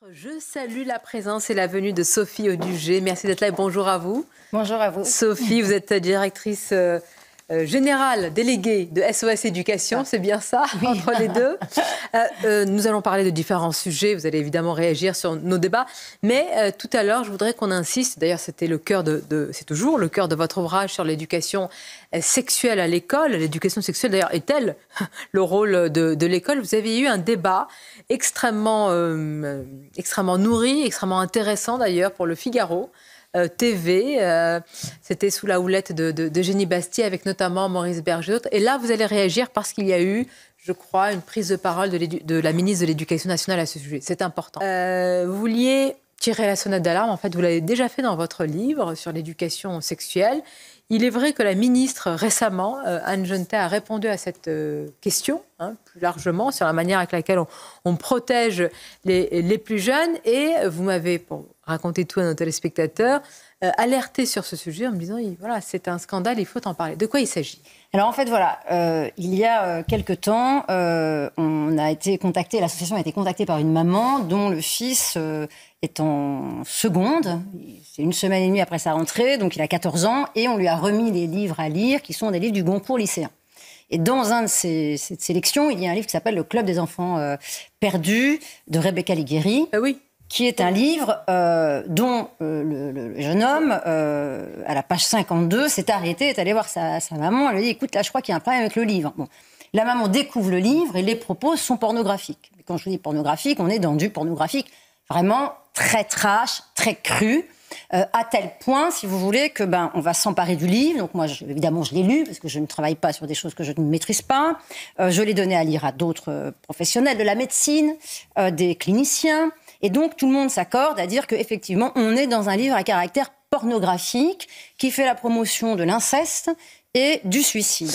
Je salue la présence et la venue de Sophie Audugé. Merci d'être là et bonjour à vous. Bonjour à vous. Sophie, vous êtes directrice générale déléguée de SOS Éducation, c'est bien ça, oui. Entre les deux. Nous allons parler de différents sujets, vous allez évidemment réagir sur nos débats, mais tout à l'heure, je voudrais qu'on insiste, d'ailleurs c'était le cœur c'est toujours le cœur de votre ouvrage sur l'éducation sexuelle à l'école. L'éducation sexuelle, d'ailleurs, est-elle le rôle de l'école? Vous avez eu un débat extrêmement nourri, extrêmement intéressant d'ailleurs pour le Figaro TV. C'était sous la houlette d'Eugénie Bastier avec notamment Maurice Berger. Et là, vous allez réagir parce qu'il y a eu, je crois, une prise de parole de la ministre de l'Éducation nationale à ce sujet. C'est important. Vous vouliez tirer la sonnette d'alarme. En fait, vous l'avez déjà fait dans votre livre sur l'éducation sexuelle. Il est vrai que la ministre, récemment, Anne Genetet, a répondu à cette question, plus largement, sur la manière avec laquelle on protège les plus jeunes. Et vous m'avez, pour raconter tout à nos téléspectateurs, alerté sur ce sujet en me disant, voilà, c'est un scandale, il faut en parler. De quoi il s'agit ? Alors en fait, voilà, il y a quelque temps, on a été contacté, l'association a été contactée par une maman dont le fils est en seconde. C'est 1 semaine et demie après sa rentrée, donc il a 14 ans, et on lui a remis des livres à lire qui sont des livres du Goncourt lycéen. Et dans cette sélection, il y a un livre qui s'appelle « Le club des enfants perdus » de Rebecca Ligueri. Oui. Qui est un livre dont le jeune homme, à la page 52, s'est arrêté, est allé voir sa maman, elle lui dit « Écoute, là, je crois qu'il y a un problème avec le livre. » Bon. La maman découvre le livre et les propos sont pornographiques. Mais quand je dis pornographique, on est dans du pornographique vraiment très trash, très cru, à tel point, si vous voulez, que on va s'emparer du livre. Donc moi, évidemment, je l'ai lu, parce que je ne travaille pas sur des choses que je ne maîtrise pas. Je l'ai donné à lire à d'autres professionnels de la médecine, des cliniciens. Et donc, tout le monde s'accorde à dire qu'effectivement, on est dans un livre à caractère pornographique qui fait la promotion de l'inceste et du suicide.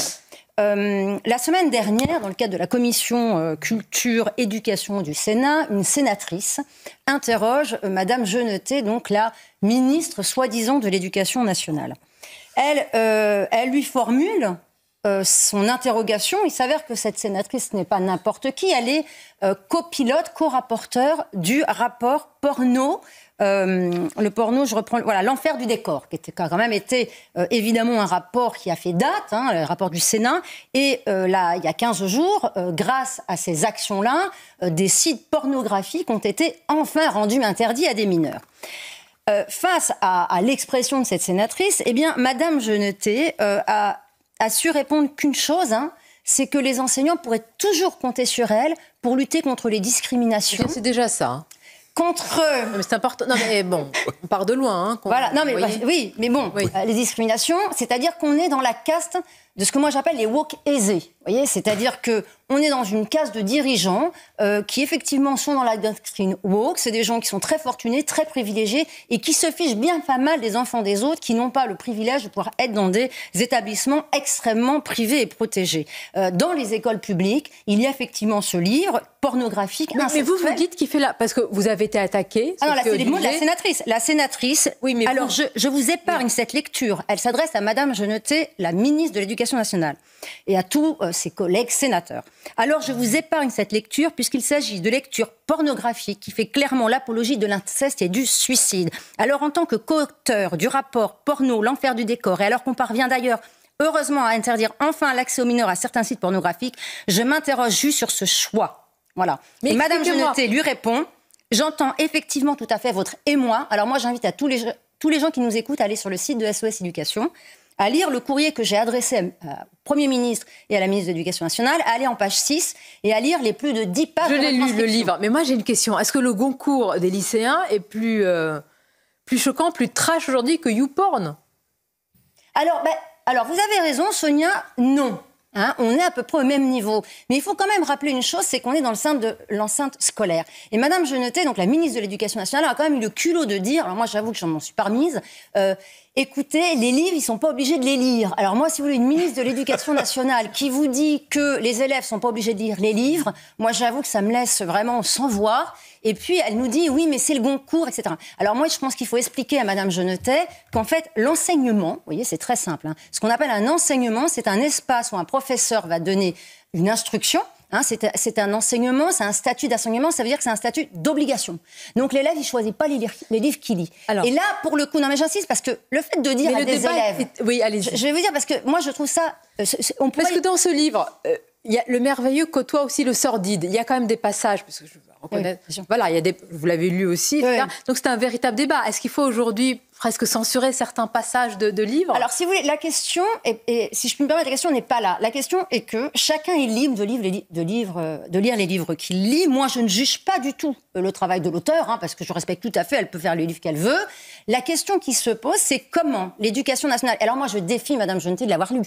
La semaine dernière, dans le cadre de la commission culture-éducation du Sénat, une sénatrice interroge Madame Genetet, donc la ministre soi-disant de l'Éducation nationale. Elle lui formule son interrogation. Il s'avère que cette sénatrice n'est pas n'importe qui. Elle est copilote, co-rapporteur du rapport porno. Le porno, je reprends, voilà, l'enfer du décor, qui a quand même été évidemment un rapport qui a fait date, le rapport du Sénat. Et là, il y a 15 jours, grâce à ces actions-là, des sites pornographiques ont été enfin rendus interdits à des mineurs. Face à l'expression de cette sénatrice, eh bien, Madame Genetet a su répondre qu'une chose, c'est que les enseignants pourraient toujours compter sur elle pour lutter contre les discriminations. C'est déjà ça. Contre... Mais c'est important. Non, mais bon, on part de loin. Voilà, non, mais oui, mais bon, oui. Les discriminations, c'est-à-dire qu'on est dans la caste de ce que moi j'appelle les woke aisés. Vous voyez, c'est-à-dire qu'on est dans une caste de dirigeants qui effectivement sont dans la doctrine woke. C'est des gens qui sont très fortunés, très privilégiés et qui se fichent bien pas mal des enfants des autres qui n'ont pas le privilège de pouvoir être dans des établissements extrêmement privés et protégés. Dans les écoles publiques, il y a effectivement ce livre pornographique. Mais vous dites qu'il fait là, parce que vous avez été attaqué. Ah non, là, c'est les mots de la sénatrice. La sénatrice. Oui, mais alors je vous épargne cette lecture. Elle s'adresse à Madame Genetet, la ministre de l'Éducation nationale, et à tous ses collègues sénateurs. Alors je vous épargne cette lecture puisqu'il s'agit de lecture pornographique qui fait clairement l'apologie de l'inceste et du suicide. Alors en tant que co-auteur du rapport porno, l'enfer du décor, et alors qu'on parvient d'ailleurs heureusement à interdire enfin l'accès aux mineurs à certains sites pornographiques, je m'interroge juste sur ce choix. Voilà. Mais Madame Genetet lui répond « J'entends effectivement tout à fait votre émoi. » Alors moi j'invite à tous les gens qui nous écoutent à aller sur le site de SOS Éducation, à lire le courrier que j'ai adressé au Premier ministre et à la ministre de l'Éducation nationale, à aller en page 6 et à lire les plus de 10 pages de la transcription. Je l'ai lu, le livre. Mais moi, j'ai une question. Est-ce que le Goncourt des lycéens est plus choquant, plus trash aujourd'hui que YouPorn ? Alors, vous avez raison, Sonia, non. On est à peu près au même niveau. Mais il faut quand même rappeler une chose, c'est qu'on est dans le sein de l'enceinte scolaire. Et Madame Genetet, donc la ministre de l'Éducation nationale, a quand même eu le culot de dire, alors moi j'avoue que je m'en suis pas remise, écoutez, les livres, ils sont pas obligés de les lire. Alors moi, si vous voulez, une ministre de l'Éducation nationale qui vous dit que les élèves sont pas obligés de lire les livres, moi j'avoue que ça me laisse vraiment sans voix. Et puis, elle nous dit, oui, mais c'est le Goncourt, etc. Alors moi, je pense qu'il faut expliquer à Madame Genetet qu'en fait, l'enseignement, vous voyez, c'est très simple. Ce qu'on appelle un enseignement, c'est un espace où un professeur va donner une instruction Hein, c'est un enseignement, c'est un statut d'enseignement, ça veut dire que c'est un statut d'obligation. Donc l'élève, il ne choisit pas les livres qu'il lit. Alors, et là, pour le coup, non mais j'insiste, parce que le fait de dire à des élèves... Oui, allez-y. Je vais vous dire, parce que moi, je trouve ça... Parce que dans ce livre, le merveilleux côtoie aussi le sordide. Il y a quand même des passages, parce que je reconnais... Oui, voilà, il y a vous l'avez lu aussi, etc. Oui. Donc c'est un véritable débat. Est-ce qu'il faut aujourd'hui presque censurer certains passages de livres? Alors, si vous voulez, la question, et si je peux me permettre, la question n'est pas là. La question est que chacun est libre de lire les livres qu'il lit. Moi, je ne juge pas du tout le travail de l'auteur, hein, parce que je respecte tout à fait, elle peut faire les livres qu'elle veut. La question qui se pose, c'est comment l'éducation nationale... Alors moi, je défie Madame Jeuneté de l'avoir lu.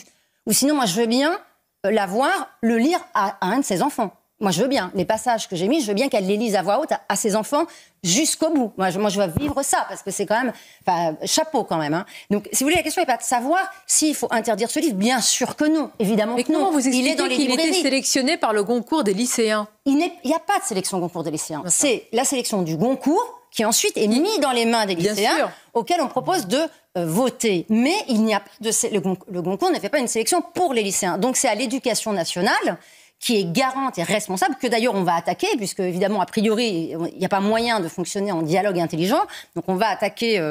Ou sinon, moi, je veux bien le lire à un de ses enfants. Moi, je veux bien. Les passages que j'ai mis, je veux bien qu'elle les lise à voix haute à ses enfants jusqu'au bout. Moi, je veux vivre ça, parce que c'est quand même... Enfin, chapeau quand même. Hein. Donc, si vous voulez, la question n'est pas de savoir s'il faut interdire ce livre. Bien sûr que non. Évidemment que non. Vous expliquez qu'il était sélectionné par le Goncourt des lycéens? Il n'y a pas de sélection Goncourt des lycéens. C'est la sélection du Goncourt qui ensuite est mis dans les mains des lycéens auxquels on propose de voter. Mais il n'y a pas le Goncourt ne fait pas une sélection pour les lycéens. Donc, c'est à l'éducation nationale qui est garante et responsable, que d'ailleurs on va attaquer, puisque évidemment, a priori, il n'y a pas moyen de fonctionner en dialogue intelligent. Donc on va attaquer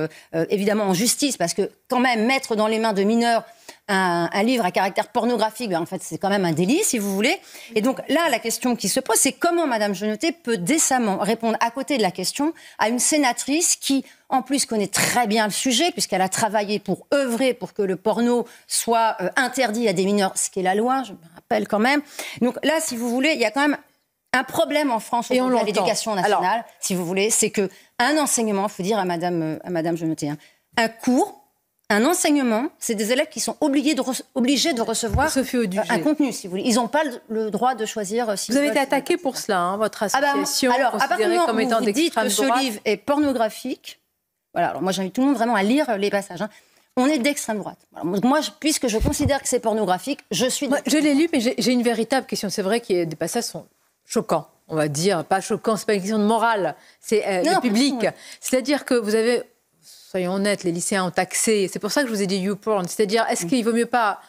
évidemment en justice, parce que quand même mettre dans les mains de mineurs un livre à caractère pornographique, en fait, c'est quand même un délit, si vous voulez. Et donc là, la question qui se pose, c'est comment Madame Jeuneté peut décemment répondre à côté de la question à une sénatrice qui, en plus, connaît très bien le sujet, puisqu'elle a travaillé pour œuvrer pour que le porno soit interdit à des mineurs, ce qui est la loi, je me rappelle quand même. Donc là, si vous voulez, il y a quand même un problème en France à l'éducation nationale, alors, si vous voulez, c'est qu'un enseignement, il faut dire à Madame Jeuneté, un cours, un enseignement, c'est des élèves qui sont obligés de recevoir un contenu, si vous voulez. Ils n'ont pas le droit de choisir... Si vous avez été attaqué pour cela, hein, votre association, alors, à partir du moment où vous dites que ce livre est pornographique, voilà, alors moi j'invite tout le monde vraiment à lire les passages, hein. On est d'extrême droite. Alors, moi, puisque je considère que c'est pornographique, je suis... Moi, je l'ai lu, mais j'ai une véritable question. C'est vrai que des passages sont choquants, on va dire. Pas choquants, c'est pas une question de morale, c'est le public. C'est-à-dire que vous avez... Soyons honnêtes, les lycéens ont accès. C'est pour ça que je vous ai dit YouPorn. C'est-à-dire, est-ce qu'il vaut mieux pas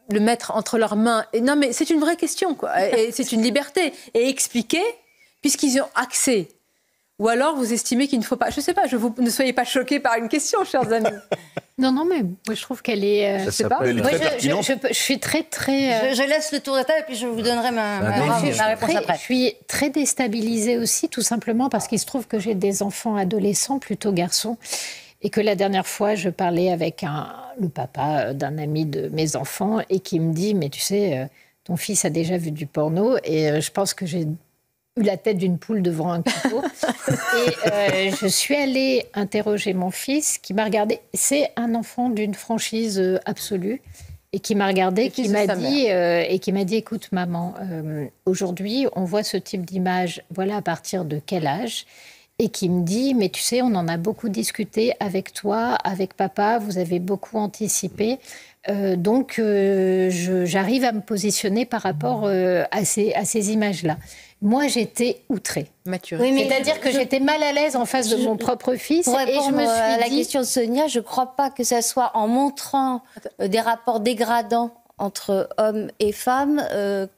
le mettre entre leurs mains? Et non, mais c'est une vraie question, quoi. Et c'est une liberté. Et expliquer, puisqu'ils ont accès. Ou alors, vous estimez qu'il ne faut pas... Je ne sais pas, ne soyez pas choqués par une question, chers amis. Non, mais moi, je trouve qu'elle est... je suis très... Je laisse le tour de table et puis je vous donnerai ma réponse après. Je suis très déstabilisée aussi, tout simplement parce qu'il se trouve que j'ai des enfants adolescents, plutôt garçons, et que la dernière fois, je parlais avec le papa d'un ami de mes enfants et qui me dit, mais tu sais, ton fils a déjà vu du porno et je pense que j'ai eu la tête d'une poule devant un couteau. Et je suis allée interroger mon fils qui m'a regardé. C'est un enfant d'une franchise absolue et qui m'a regardé, qui m'a dit, écoute maman, aujourd'hui on voit ce type d'image, voilà à partir de quel âge? Et qui me dit, mais tu sais, on en a beaucoup discuté avec toi, avec papa, vous avez beaucoup anticipé. Donc j'arrive à me positionner par rapport à ces images-là. Moi, j'étais outrée. Oui, c'est-à-dire que j'étais mal à l'aise en face de mon propre fils. Pour répondre à la question de Sonia, je ne crois pas que ça soit en montrant des rapports dégradants entre hommes et femmes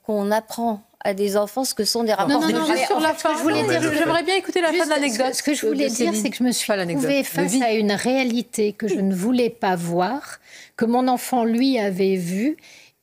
qu'on apprend à des enfants ce que sont des rapports dégradants. Non, juste sur la fin, j'aimerais bien écouter la fin de l'anecdote. Ce que je voulais dire, c'est que je me suis trouvée face à une réalité que je ne voulais pas voir, que mon enfant, lui, avait vue.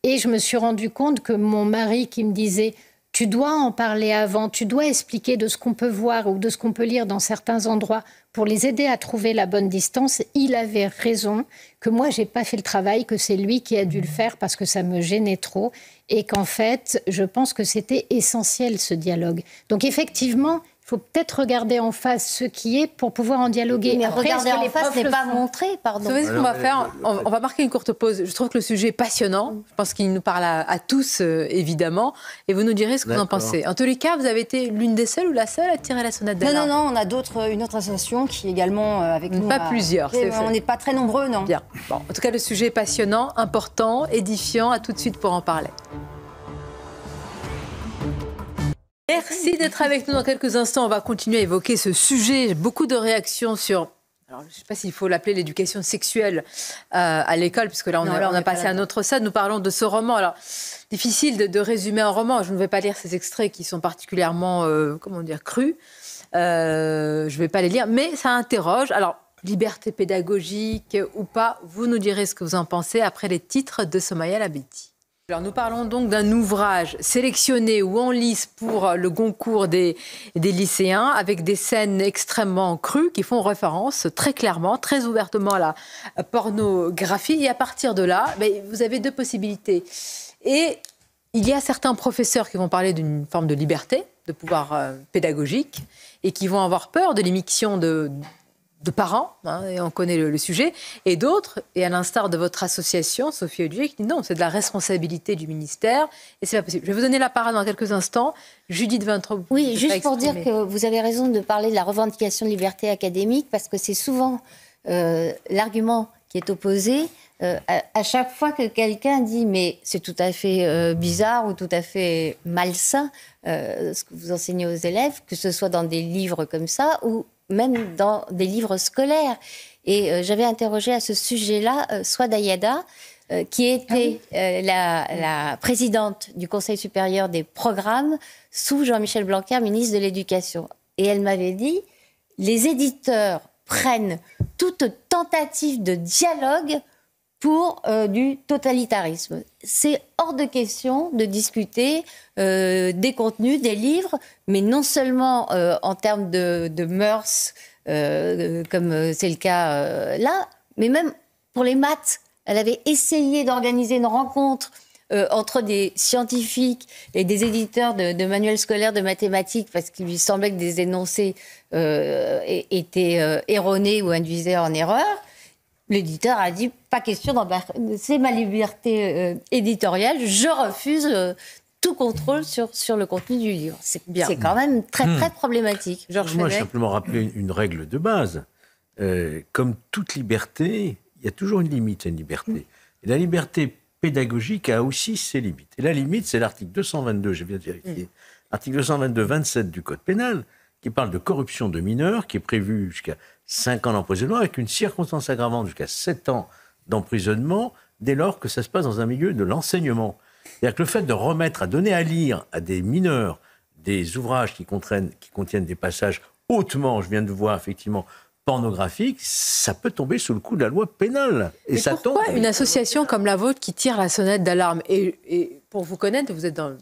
Et je me suis rendu compte que mon mari qui me disait... Tu dois en parler avant, tu dois expliquer de ce qu'on peut voir ou de ce qu'on peut lire dans certains endroits pour les aider à trouver la bonne distance. Il avait raison, que moi, je n'ai pas fait le travail, que c'est lui qui a dû le faire parce que ça me gênait trop et qu'en fait, je pense que c'était essentiel ce dialogue. Donc effectivement, il faut peut-être regarder en face ce qui est pour pouvoir en dialoguer. Mais après, regarder en face n'est pas montré, pardon. Vous savez ce qu'on va faire? On va marquer une courte pause. Je trouve que le sujet est passionnant. Je pense qu'il nous parle à tous, évidemment. Et vous nous direz ce que vous en pensez. En tous les cas, vous avez été l'une des seules ou la seule à tirer la sonnette d'alarme? Non, on a une autre association qui est également avec nous. Pas plusieurs. On n'est pas très nombreux, non. Bien. Bon, en tout cas, le sujet est passionnant, important, édifiant. À tout de suite pour en parler. Merci d'être avec nous dans quelques instants. On va continuer à évoquer ce sujet. Beaucoup de réactions sur alors, je ne sais pas s'il faut l'appeler l'éducation sexuelle à l'école, puisque là, on a passé à un autre stade. Nous parlons de ce roman. Alors, difficile de résumer un roman. Je ne vais pas lire ces extraits qui sont particulièrement, crus. Je ne vais pas les lire, mais ça interroge. Alors, liberté pédagogique ou pas, vous nous direz ce que vous en pensez après les titres de Somaya Labedi. Alors, nous parlons donc d'un ouvrage sélectionné ou en lice pour le concours des lycéens, avec des scènes extrêmement crues qui font référence très clairement, très ouvertement à la pornographie. Et à partir de là, vous avez deux possibilités. Et il y a certains professeurs qui vont parler d'une forme de liberté, de pouvoir pédagogique, et qui vont avoir peur de l'immixtion de parents, et on connaît le sujet, et d'autres, et à l'instar de votre association, Sophie Odier, qui dit non, c'est de la responsabilité du ministère, et c'est pas possible. Je vais vous donner la parole dans quelques instants. Judith Vintraud. Oui, juste pour dire que vous avez raison de parler de la revendication de liberté académique, parce que c'est souvent l'argument qui est opposé. À chaque fois que quelqu'un dit mais c'est tout à fait bizarre ou tout à fait malsain ce que vous enseignez aux élèves, que ce soit dans des livres comme ça ou même dans des livres scolaires. Et j'avais interrogé à ce sujet-là Souad Ayada, qui était la présidente du Conseil supérieur des programmes sous Jean-Michel Blanquer, ministre de l'Éducation. Et elle m'avait dit, les éditeurs prennent toute tentative de dialogue pour du totalitarisme. C'est hors de question de discuter des contenus, des livres, mais non seulement en termes de mœurs, comme c'est le cas là, mais même pour les maths. Elle avait essayé d'organiser une rencontre entre des scientifiques et des éditeurs de manuels scolaires de mathématiques, parce qu'il lui semblait que des énoncés étaient erronés ou induisaient en erreur. L'éditeur a dit, pas question c'est ma liberté éditoriale, je refuse tout contrôle sur le contenu du livre. C'est quand même très problématique. Moi, je vais simplement rappeler une règle de base. Comme toute liberté, il y a toujours une limite à une liberté. Et la liberté pédagogique a aussi ses limites. Et la limite, c'est l'article 222, j'ai bien vérifié, article 222-27 du Code pénal, qui parle de corruption de mineurs, qui est prévu jusqu'à 5 ans d'emprisonnement, avec une circonstance aggravante jusqu'à 7 ans d'emprisonnement, dès lors que ça se passe dans un milieu de l'enseignement. C'est-à-dire que le fait de remettre, à donner à lire à des mineurs des ouvrages qui contiennent des passages hautement, je viens de voir effectivement, pornographiques, ça peut tomber sous le coup de la loi pénale. Et ça pourquoi une association comme la vôtre qui tire la sonnette d'alarme et pour vous connaître, vous êtes dans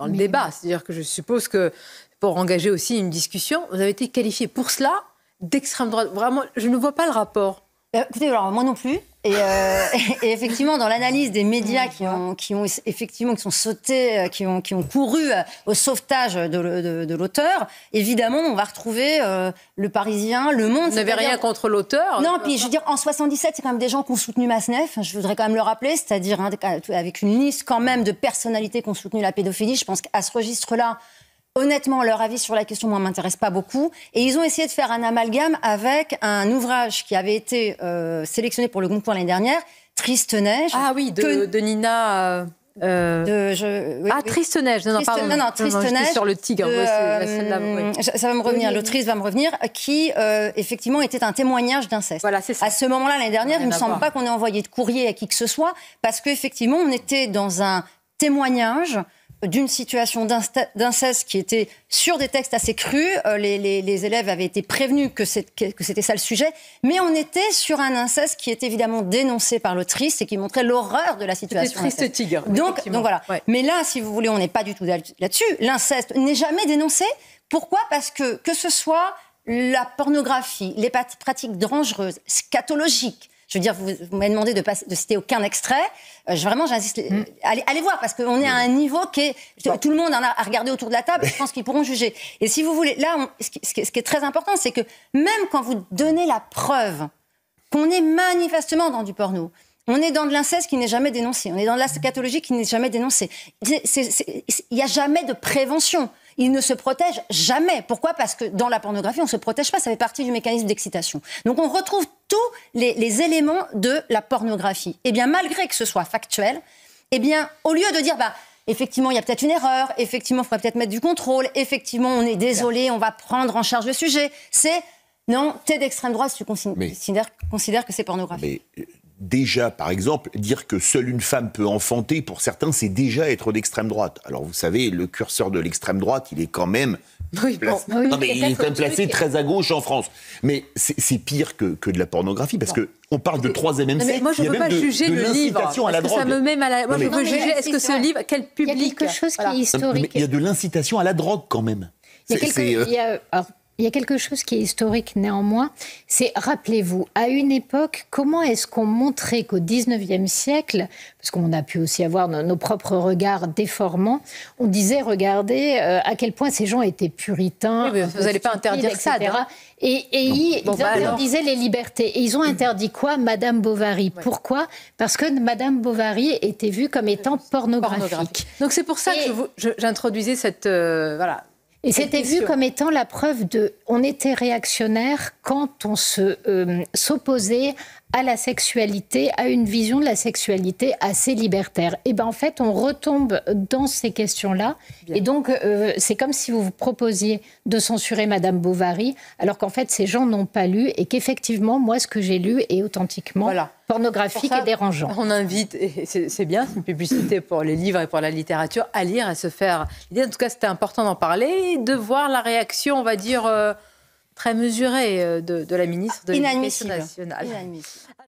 le débat, c'est-à-dire que je suppose que pour engager aussi une discussion, vous avez été qualifié pour cela d'extrême droite. Vraiment, je ne vois pas le rapport. Écoutez, alors moi non plus. Et effectivement, dans l'analyse des médias qui sont sautés, qui ont couru au sauvetage de l'auteur, évidemment, on va retrouver Le Parisien, Le Monde. Vous n'avez rien contre l'auteur? Non, puis je veux dire, en 77, c'est quand même des gens qui ont soutenu Masnef. Je voudrais quand même le rappeler, c'est-à-dire avec une liste quand même de personnalités qui ont soutenu la pédophilie. Je pense qu'à ce registre-là, honnêtement, leur avis sur la question, moi, m'intéresse pas beaucoup. Et ils ont essayé de faire un amalgame avec un ouvrage qui avait été sélectionné pour le concours l'année dernière, Triste Neige. Ah oui, de Nina... Triste Neige. Non, Triste Neige. Sur le tigre. Ça va me revenir. L'autrice va me revenir. Qui, effectivement, était un témoignage d'inceste. Voilà, c'est ça. À ce moment-là, l'année dernière, il ne me semble pas qu'on ait envoyé de courrier à qui que ce soit, parce qu'effectivement, on était dans un témoignage d'une situation d'inceste qui était sur des textes assez crus. Les élèves avaient été prévenus que c'était ça le sujet. Mais on était sur un inceste qui était évidemment dénoncé par l'autrice et qui montrait l'horreur de la situation. C'était Triste Tigre. Donc voilà. Ouais. Mais là, si vous voulez, on n'est pas du tout là-dessus. L'inceste n'est jamais dénoncé. Pourquoi ? Parce que ce soit la pornographie, les pratiques dangereuses, scatologiques. Je veux dire, vous m'avez demandé de citer aucun extrait. Vraiment, j'insiste. Allez voir, parce qu'on est à un niveau qui est... Tout le monde en a regardé autour de la table, je pense qu'ils pourront juger. Et si vous voulez, là, ce qui est très important, c'est que même quand vous donnez la preuve qu'on est manifestement dans du porno, on est dans de l'inceste qui n'est jamais dénoncé, on est dans de la scatologie qui n'est jamais dénoncée. Il n'y a jamais de prévention. Il ne se protège jamais. Pourquoi ? Parce que dans la pornographie, on ne se protège pas, ça fait partie du mécanisme d'excitation. Donc on retrouve tous les éléments de la pornographie. Et bien, malgré que ce soit factuel, eh bien, au lieu de dire, effectivement, il y a peut-être une erreur, effectivement, il faudrait peut-être mettre du contrôle, effectivement, on est désolé, on va prendre en charge le sujet, c'est Non, t'es d'extrême droite si tu considères que c'est pornographique. Mais déjà, par exemple, dire que seule une femme peut enfanter, pour certains, c'est déjà être d'extrême droite. Alors, vous savez, le curseur de l'extrême droite, il est quand même... Oui, bon, oui, non, mais il est quand même placé très à gauche en France. Mais c'est pire que de la pornographie, parce qu'on parle de troisième sexe. Moi, je ne peux pas juger le livre. À la drogue. Ça me met mal à... Moi, je veux juger, est-ce que ce livre, quel public... Il y a quelque chose qui est historique. Il y a de l'incitation à la drogue, quand même. Il y a quelque chose qui est historique néanmoins, c'est, rappelez-vous, à une époque, comment est-ce qu'on montrait qu'au 19e siècle, parce qu'on a pu aussi avoir nos propres regards déformants, on disait, regardez, à quel point ces gens étaient puritains. Oui, vous n'allez pas interdire ça, hein. Et ils interdisaient les libertés. Et ils ont interdit quoi? Madame Bovary. Ouais. Pourquoi? Parce que Madame Bovary était vue comme étant pornographique. Donc c'est pour ça que j'introduisais cette... voilà. Et c'était vu comme étant la preuve de... On était réactionnaire quand on s'opposait à la sexualité, à une vision de la sexualité assez libertaire. Et bien en fait, on retombe dans ces questions-là. Bien. Et donc, c'est comme si vous vous proposiez de censurer Madame Bovary, alors qu'en fait, ces gens n'ont pas lu et qu'effectivement, moi, ce que j'ai lu est authentiquement pornographique et dérangeant. On invite, et c'est bien, c'est une publicité pour les livres et pour la littérature, à lire et se faire l'idée. En tout cas, c'était important d'en parler et de voir la réaction, on va dire, très mesurée de la ministre de l'Éducation nationale. Inadmissible.